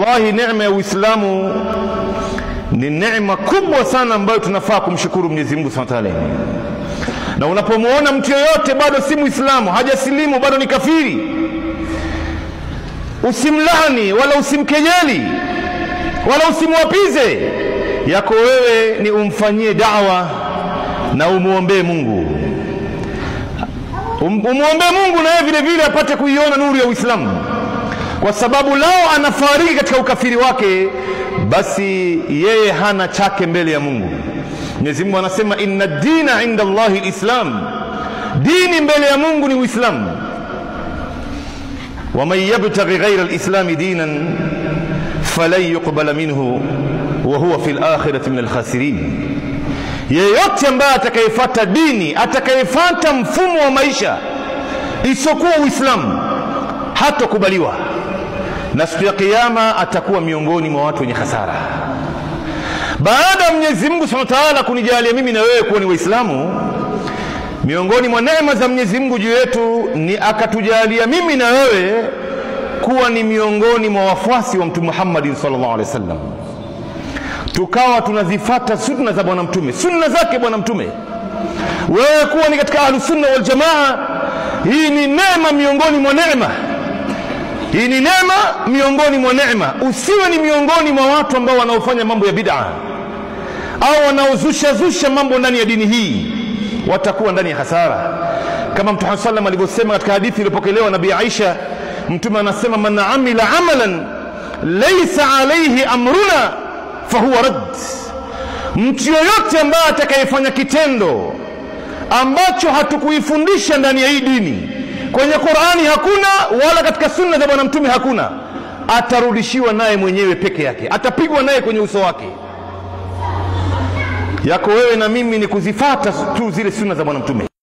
Wallahi, neema ya Uislamu ni neema kubwa sana ambayo tunafaa kumshukuru Mwenyezi Mungu Subhanahu wa Ta'ala. Na unapomuona mtu yeyote bado si Muislamu, hajasilimu, bado ni kafiri, usimlani wala usimkejeli wala usimwapize. Yako wewe ni umfanyie da'wa na umuombe Mungu. Umuombe Mungu na yeye vile vile apate kuiona nuru ya Uislamu, kwa sababu lao anafariki katika ukafiri wake, basi yeye hana chake mbele ya Mungu. Mwenyezi Mungu anasema inna dina inda Allahi alislam, dini mbele ya Mungu ni Uislamu. wa man yabtaghi ghayra alislam dinan falan yuqbala minhu wa huwa fil akhirati min alkhasirin. Yeyote ambaye atakayefuata dini, atakayefuata mfumo wa maisha isokuwa Uislamu, hatakubaliwa, na siku ya kiyama atakuwa miongoni mwa watu wenye hasara. Baada ya Mwenyezi Mungu Subhanahu wa Ta'ala kunijalia mimi na wewe kuwa ni Waislamu, miongoni mwa neema za Mwenyezi Mungu juu yetu ni akatujalia mimi na wewe kuwa ni miongoni mwa wafuasi wa Mtume Muhammad sallallahu alaihi wasallam. Tukawa tunazifuata sunna za bwana mtume, sunna zake bwana mtume. Wewe kuwa ni katika ahlus sunna wal jamaa, hii ni neema miongoni mwa neema. Hii ni neema miongoni mwa neema. Usiwe ni miongoni mwa watu ambao wanaofanya mambo ya bid'a au wanaozusha mambo ndani ya dini hii, watakuwa ndani ya hasara. Kama Mtume sallam alivyosema katika hadithi iliyopokelewa na Bi Aisha, Mtume anasema man amila amalan laysa alayhi amruna fahuwa rad. Mtu yoyote ambaye atakayefanya kitendo ambacho hatukuifundisha ndani ya hii dini, kwenye Qur'ani hakuna wala katika sunna za bwana mtume hakuna, atarudishiwa naye mwenyewe peke yake, atapigwa naye kwenye uso wake. Yako wewe na mimi ni kuzifuata tu zile sunna za bwana mtume.